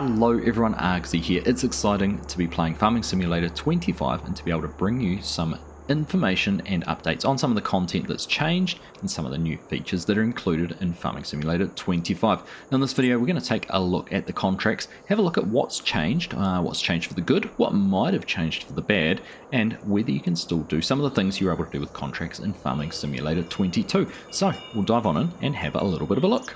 Hello everyone, Argsy here. It's exciting to be playing Farming Simulator 25 and to be able to bring you some information and updates on some of the content that's changed and some of the new features that are included in Farming Simulator 25. Now in this video we're going to take a look at the contracts, have a look at what's changed for the good, what might have changed for the bad, and whether you can still do some of the things you're able to do with contracts in Farming Simulator 22. So we'll dive on in and have a little bit of a look.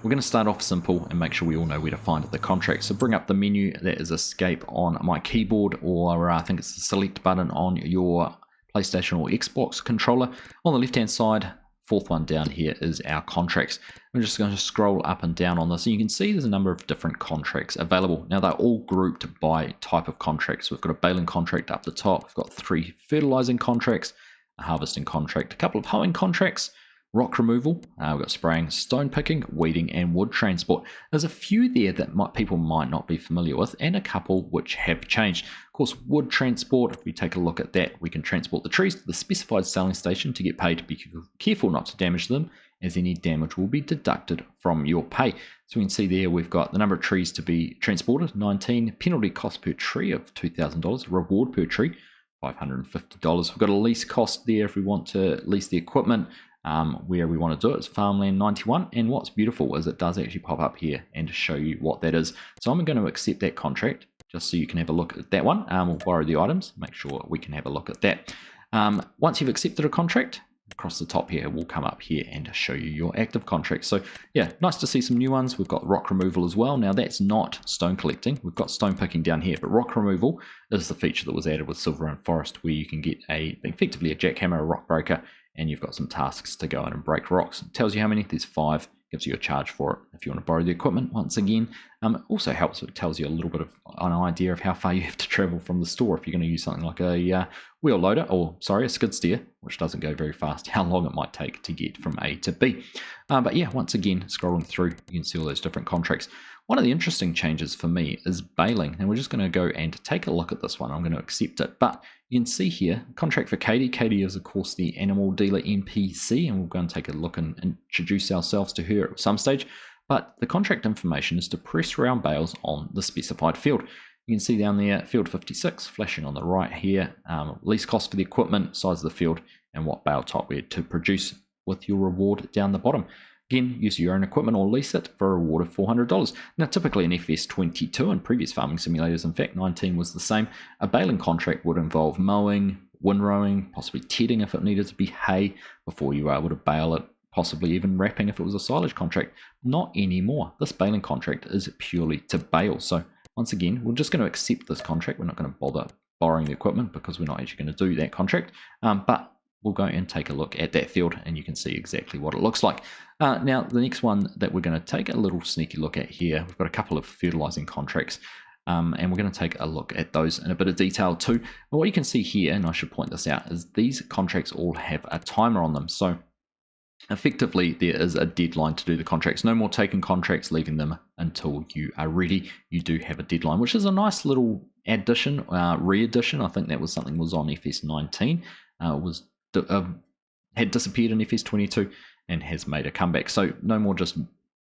We're going to start off simple and make sure we all know where to find the contract. So bring up the menu, that is escape on my keyboard, or I think it's the select button on your PlayStation or Xbox controller. On the left hand side, fourth one down here is our contracts. We're just going to scroll up and down on this, and you can see there's a number of different contracts available. Now they're all grouped by type of contracts. We've got a baling contract up the top, we've got 3 fertilizing contracts, a harvesting contract, a couple of hoeing contracts, rock removal, we've got spraying, stone picking, weeding, and wood transport. There's a few there that people might not be familiar with, and a couple which have changed. Of course, wood transport, if we take a look at that, we can transport the trees to the specified selling station to get paid. Be careful not to damage them, as any damage will be deducted from your pay. So we can see there we've got the number of trees to be transported, 19, penalty cost per tree of $2,000, reward per tree, $550. We've got a lease cost there if we want to lease the equipment. Where we want to do it is farmland 91, and what's beautiful is it does actually pop up here and show you what that is. So I'm going to accept that contract just so you can have a look at that one. We'll borrow the items, make sure we can have a look at that. Once you've accepted a contract, across the top here will come up here and show you your active contracts. So yeah, nice to see some new ones. We've got rock removal as well. Now that's not stone collecting, we've got stone picking down here, but rock removal is the feature that was added with Silver Forest, where you can get effectively a jackhammer, a rock breaker, and you've got some tasks to go in and break rocks. It tells you how many, there's 5, gives you a charge for it if you want to borrow the equipment once again. It also helps, it tells you a little bit of an idea of how far you have to travel from the store if you're going to use something like a wheel loader, or sorry, a skid steer, which doesn't go very fast, how long it might take to get from A to B. But yeah, once again, scrolling through, you can see all those different contracts. One of the interesting changes for me is baling, and we're just going to go and take a look at this one. I'm going to accept it, but you can see here, contract for Katie. Katie is of course the animal dealer NPC, and we'll go and take a look and introduce ourselves to her at some stage. But the contract information is to press round bales on the specified field. You can see down there, field 56, flashing on the right here, lease cost for the equipment, size of the field, and what bale type we're to produce, with your reward down the bottom. Again, use your own equipment or lease it for a reward of $400. Now, typically in FS22 and previous farming simulators, in fact 19 was the same, a baling contract would involve mowing, windrowing, possibly tedding if it needed to be hay before you were able to bale it, possibly even wrapping if it was a silage contract. Not anymore. This baling contract is purely to bale. So once again, we're just going to accept this contract. We're not going to bother borrowing the equipment because we're not actually going to do that contract. But we'll go and take a look at that field and you can see exactly what it looks like. Now, the next one that we're going to take a little sneaky look at here, we've got a couple of fertilizing contracts, and we're going to take a look at those in a bit of detail too. But what you can see here, and I should point this out, is these contracts all have a timer on them. So effectively, there is a deadline to do the contracts. No more taking contracts, leaving them until you are ready. You do have a deadline, which is a nice little addition, re-addition. I think that was something was on FS19. Had disappeared in FS22 and has made a comeback. So no more just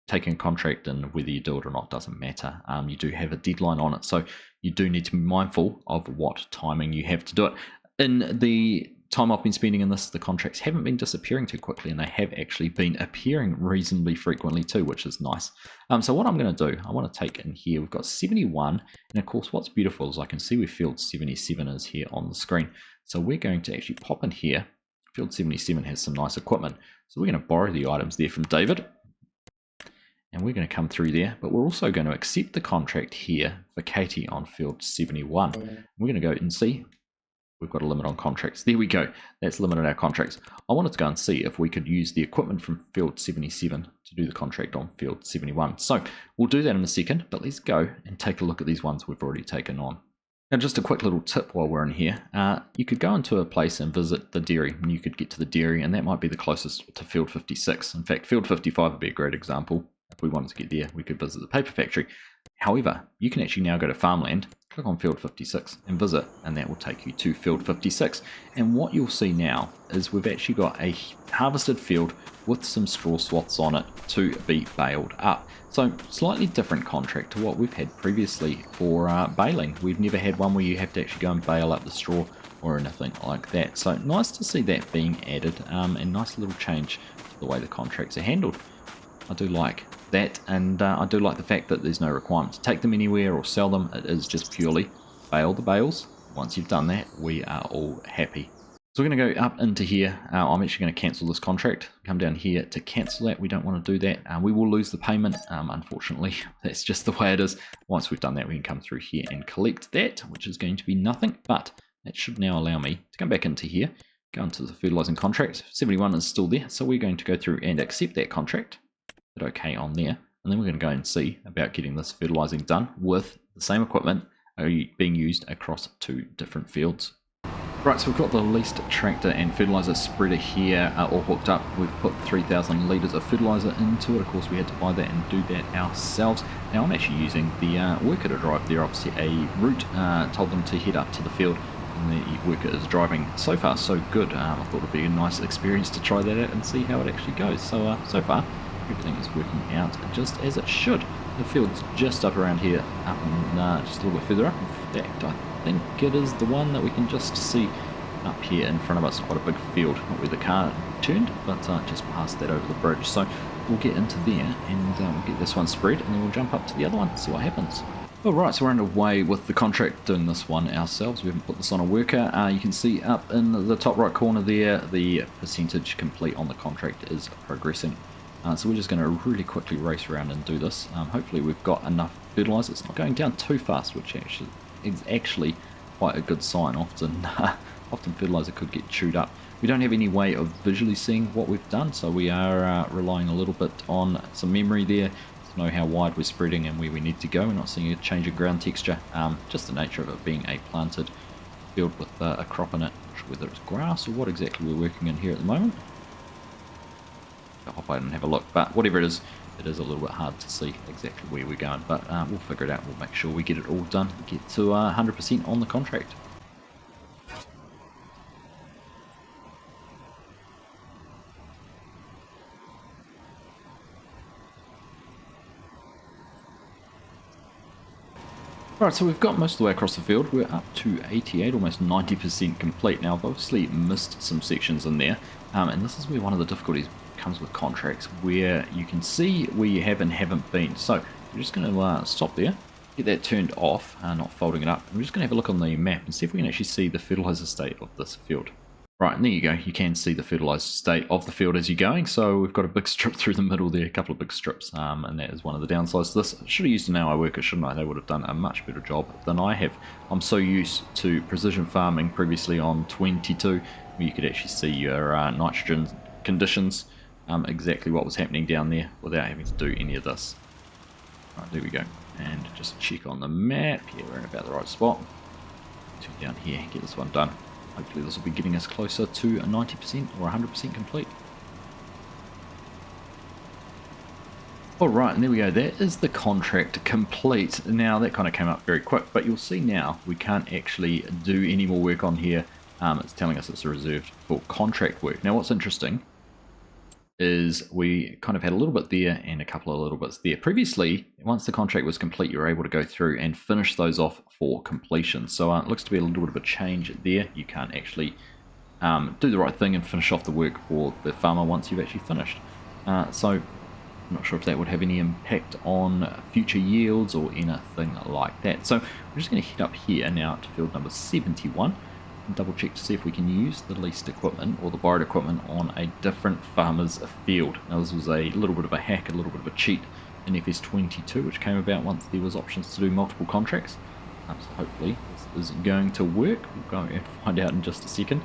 taking a contract, and whether you do it or not doesn't matter. You do have a deadline on it, so you do need to be mindful of what timing you have to do it. In the time I've been spending in this, the contracts haven't been disappearing too quickly, and they have actually been appearing reasonably frequently too, which is nice. So what I'm going to do, I want to take in here, we've got 71, and of course what's beautiful is I can see where field 77 is here on the screen. So we're going to actually pop in here. Field 77 has some nice equipment, so we're going to borrow the items there from David, and we're going to come through there, but we're also going to accept the contract here for Katie on field 71. We're going to go and see, we've got a limit on contracts. There we go, that's limited our contracts. I wanted to go and see if we could use the equipment from field 77 to do the contract on field 71. So we'll do that in a second, but let's go and take a look at these ones we've already taken on. Now, just a quick little tip while we're in here, you could go into a place and visit the dairy, and you could get to the dairy, and that might be the closest to field 56. In fact, field 55 would be a great example. If we wanted to get there, we could visit the paper factory. However, you can actually now go to farmland, click on field 56 and visit, and that will take you to field 56. And what you'll see now is we've actually got a harvested field with some straw swaths on it to be baled up. So slightly different contract to what we've had previously for baling. We've never had one where you have to actually go and bale up the straw or anything like that. So nice to see that being added, and nice little change to the way the contracts are handled. I do like that, and I do like the fact that there's no requirement to take them anywhere or sell them. It is just purely bale the bales. Once you've done that, we are all happy. So we're going to go up into here. I'm actually going to cancel this contract. Come down here to cancel that. We don't want to do that. We will lose the payment, unfortunately. That's just the way it is. Once we've done that, we can come through here and collect that, which is going to be nothing. But that should now allow me to come back into here, go into the fertilizing contract. 71 is still there, so we're going to go through and accept that contract. Hit OK on there, and then we're going to go and see about getting this fertilizing done with the same equipment being used across 2 different fields. Right, so we've got the leased tractor and fertilizer spreader here all hooked up. We've put 3,000 litres of fertilizer into it. Of course, we had to buy that and do that ourselves. Now, I'm actually using the worker to drive there. Obviously, a route told them to head up to the field, and the worker is driving. So far, so good. I thought it would be a nice experience to try that out and see how it actually goes. So, so far, everything is working out just as it should. The field's just up around here, up and just a little bit further up. In fact, I think it is the one that we can just see up here in front of us. Quite a big field, not where the car turned, but just past that over the bridge. So we'll get into there and we'll get this one spread, and then we'll jump up to the other one and see what happens. Alright, so we're underway with the contract, doing this one ourselves. We haven't put this on a worker. You can see up in the top right corner there, the percentage complete on the contract is progressing. So we're just going to really quickly race around and do this. Hopefully we've got enough fertilizer. It's not going down too fast, which is actually quite a good sign. Often fertilizer could get chewed up. We don't have any way of visually seeing what we've done, so we are relying a little bit on some memory there to know how wide we're spreading and where we need to go. We're not seeing a change in ground texture, just the nature of it being a planted field with a crop in it. Not sure whether it's grass or what exactly we're working in here at the moment. I'll hop out and have a look, but whatever it is a little bit hard to see exactly where we're going, but we'll figure it out. We'll make sure we get it all done, get to 100% on the contract. Right, so we've got most of the way across the field. We're up to 88, almost 90% complete. Now, I've obviously missed some sections in there, and this is where one of the difficulties comes with contracts, where you can see where you have and haven't been. So we're just going to stop there, get that turned off, not folding it up. And we're just going to have a look on the map and see if we can actually see the fertilizer state of this field. Right, and there you go. You can see the fertilizer state of the field as you're going. So we've got a big strip through the middle there, a couple of big strips, and that is one of the downsides to this. I should have used an AI worker, shouldn't I? They would have done a much better job than I have. I'm so used to precision farming previously on 22, where you could actually see your nitrogen conditions, exactly what was happening down there without having to do any of this. Right, there we go. And just check on the map. Yeah, we're in about the right spot. Turn down here, get this one done. Hopefully this will be getting us closer to a 90% or 100% complete. Alright, and there we go. That is the contract complete. Now, that kind of came up very quick, but you'll see now we can't actually do any more work on here. It's telling us it's reserved for contract work. Now, what's interesting is we kind of had a little bit there and a couple of little bits there. Previously, once the contract was complete, you were able to go through and finish those off for completion. So it looks to be a little bit of a change there. You can't actually do the right thing and finish off the work for the farmer once you've actually finished. So I'm not sure if that would have any impact on future yields or anything like that. So we're just going to head up here now to field number 71. Double check to see if we can use the leased equipment or the borrowed equipment on a different farmer's field. Now, this was a little bit of a hack, a little bit of a cheat in FS22, which came about once there was options to do multiple contracts. So hopefully this is going to work. We'll go and find out in just a second.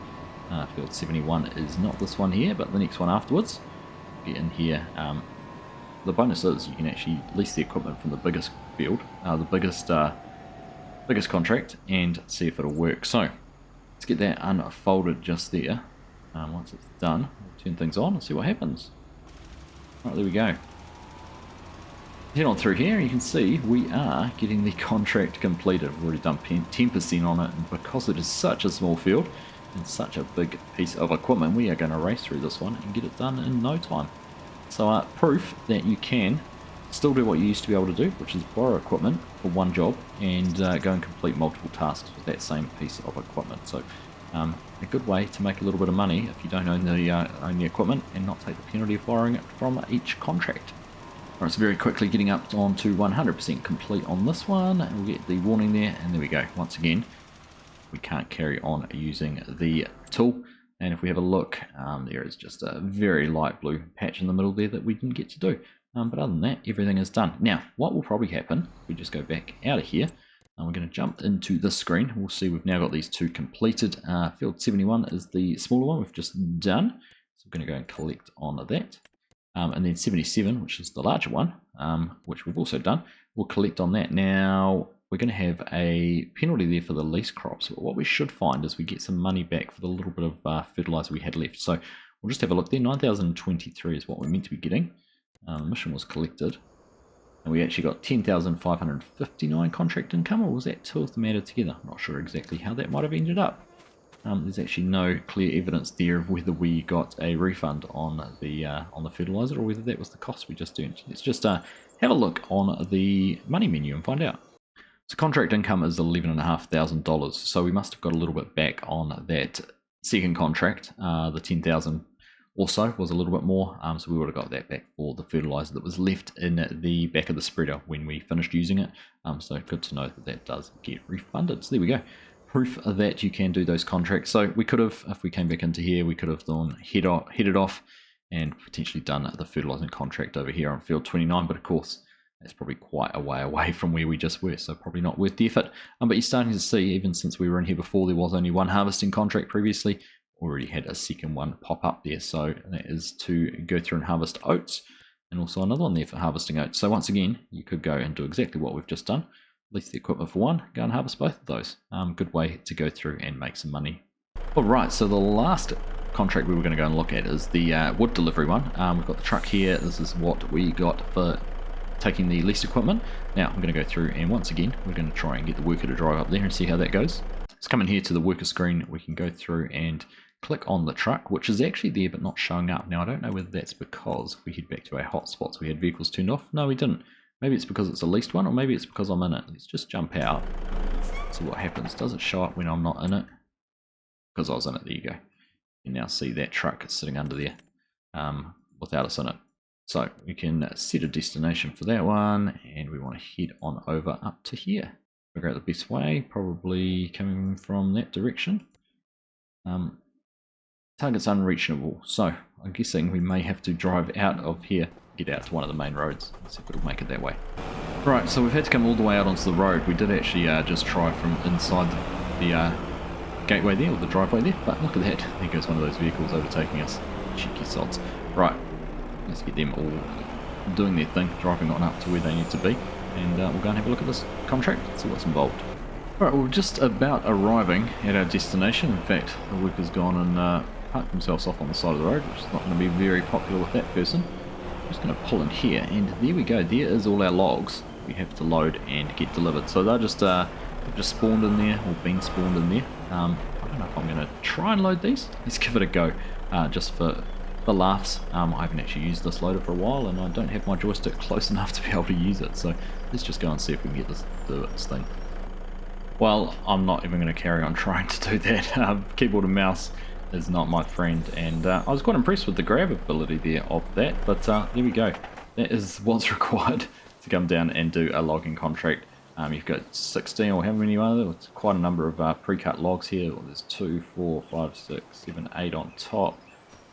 Field 71 is not this one here, but the next one afterwards. Get in here. The bonus is you can actually lease the equipment from the biggest field, the biggest contract, and see if it'll work. So let's get that unfolded just there. Once it's done, we'll turn things on and see what happens. Right, there we go. Head on through here, and you can see we are getting the contract completed. We've already done 10% on it, and because it is such a small field and such a big piece of equipment, we are going to race through this one and get it done in no time. So proof that you can still do what you used to be able to do, which is borrow equipment for one job and go and complete multiple tasks with that same piece of equipment. So a good way to make a little bit of money if you don't own the equipment and not take the penalty of borrowing it from each contract. Alright, so very quickly getting up onto 100% complete on this one, and we'll get the warning there, and there we go. Once again, we can't carry on using the tool, and if we have a look, there is just a very light blue patch in the middle there that we didn't get to do. But other than that, everything is done. Now, what will probably happen, if we just go back out of here, and we're going to jump into this screen, we'll see we've now got these two completed. Field 71 is the smaller one we've just done, so we're going to go and collect on that. And then 77, which is the larger one, which we've also done, we'll collect on that. Now, we're going to have a penalty there for the lease crops, but what we should find is we get some money back for the little bit of fertilizer we had left. So we'll just have a look there. 9,023 is what we're meant to be getting. Mission was collected, and we actually got 10,559 contract income, or was that two of them added together? I'm not sure exactly how that might have ended up. There's actually no clear evidence there of whether we got a refund on the fertilizer or whether that was the cost we just earned. Let's just have a look on the money menu and find out. So contract income is $11,500, so we must have got a little bit back on that second contract. The 10,000 or so was a little bit more, so we would have got that back for the fertilizer that was left in the back of the spreader when we finished using it. So good to know that that does get refunded. So there we go. Proof that you can do those contracts. So we could have, if we came back into here, we could have done headed off and potentially done the fertilizing contract over here on field 29, but of course that's probably quite a way away from where we just were, so probably not worth the effort. But you're starting to see, even since we were in here before, there was only one harvesting contract previously, already had a second one pop up there, so that is to go through and harvest oats, and also another one there for harvesting oats. So once again, you could go and do exactly what we've just done. Lease the equipment for one, go and harvest both of those. Good way to go through and make some money. Alright, so the last contract we were going to go and look at is the wood delivery one. We've got the truck here. This is what we got for taking the leased equipment. Now I'm going to go through, and once again we're going to try and get the worker to drive up there and see how that goes. Let's come in here to the worker screen. We can go through and click on the truck, which is actually there but not showing up. Now I don't know whether that's because if we head back to our hotspots we had vehicles turned off. No, we didn't. Maybe it's because it's a leased one, or maybe it's because I'm in it. Let's just jump out. See what happens. Does it show up when I'm not in it? Because I was in it. There you go. You now see that truck sitting under there without us in it. So we can set a destination for that one, and we want to head on over up to here. Figure out the best way, probably coming from that direction. Target's unreachable, so I'm guessing we may have to drive out of here, get out to one of the main roads. Let's see if it'll make it that way. Right, so we've had to come all the way out onto the road. We did actually just try from inside the gateway there, or the driveway there, but look at that. There goes one of those vehicles overtaking us. Cheeky sods. Right, let's get them all doing their thing, driving on up to where they need to be, and we'll go and have a look at this contract, see what's involved. Alright, we're just about arriving at our destination. In fact, the worker's gone and parked themselves off on the side of the road, which is not going to be very popular with that person. I'm just going to pull in here, and there we go. There is all our logs we have to load and get delivered. So they're just spawned in there, or been spawned in there. I don't know if I'm going to try and load these. Let's give it a go, just for the laughs. I haven't actually used this loader for a while, and I don't have my joystick close enough to be able to use it. So let's just go and see if we can get this to do its thing. Well, I'm not even going to carry on trying to do that. Keyboard and mouse is not my friend, and I was quite impressed with the grab ability there of that, but there we go. That is what's required to come down and do a logging contract. You've got 16 or how many are there? It's quite a number of pre-cut logs here. Well, there's 2, 4, 5, 6, 7, 8 on top.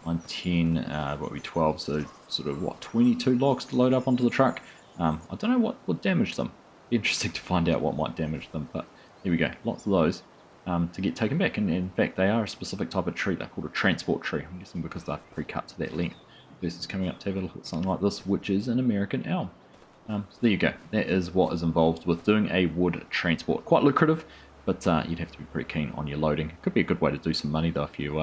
9, 10, what would be 12, so sort of what, 22 logs to load up onto the truck. I don't know what would damage them. Be interesting to find out what might damage them, but here we go, lots of those to get taken back, and in fact they are a specific type of tree. They're called a transport tree, I'm guessing because they're pre-cut to that length, versus coming up to have a look at something like this, which is an American elm. So there you go, that is what is involved with doing a wood transport. Quite lucrative, but you'd have to be pretty keen on your loading. Could be a good way to do some money though if you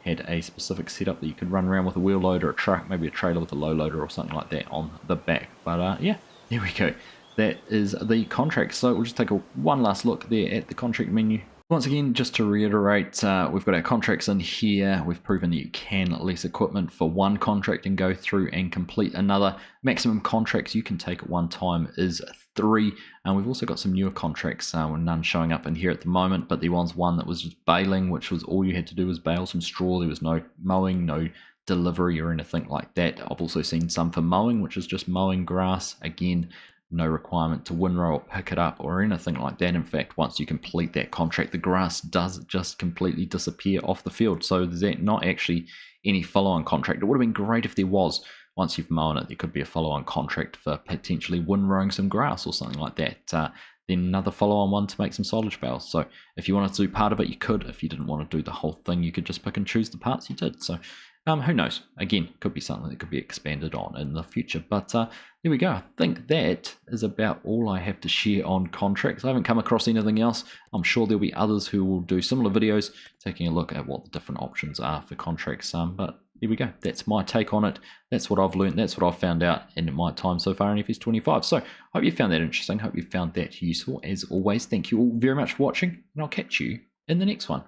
had a specific setup that you could run around with a wheel loader, a truck, maybe a trailer with a low loader or something like that on the back. But yeah, There we go. That is the contract. So we'll just take one last look there at the contract menu. Once again, just to reiterate, we've got our contracts in here. We've proven that you can lease equipment for one contract and go through and complete another. Maximum contracts you can take at one time is 3. And we've also got some newer contracts, with none showing up in here at the moment, but there was one that was just baling, which was all you had to do was bale some straw. There was no mowing, no delivery or anything like that. I've also seen some for mowing, which is just mowing grass. Again, no requirement to windrow or pick it up or anything like that. In fact, once you complete that contract, the grass does just completely disappear off the field. So there's not actually any follow-on contract. It would have been great if there was. Once you've mown it, there could be a follow-on contract for potentially windrowing some grass or something like that. Then another follow-on one to make some silage bales. So if you wanted to do part of it, you could. If you didn't want to do the whole thing, you could just pick and choose the parts you did. So who knows? Again, could be something that could be expanded on in the future. But there we go. I think that is about all I have to share on contracts. I haven't come across anything else. I'm sure there'll be others who will do similar videos taking a look at what the different options are for contracts. But there we go. That's my take on it. That's what I've learned. That's what I've found out in my time so far in FS25. So hope you found that interesting. Hope you found that useful. As always, thank you all very much for watching, and I'll catch you in the next one.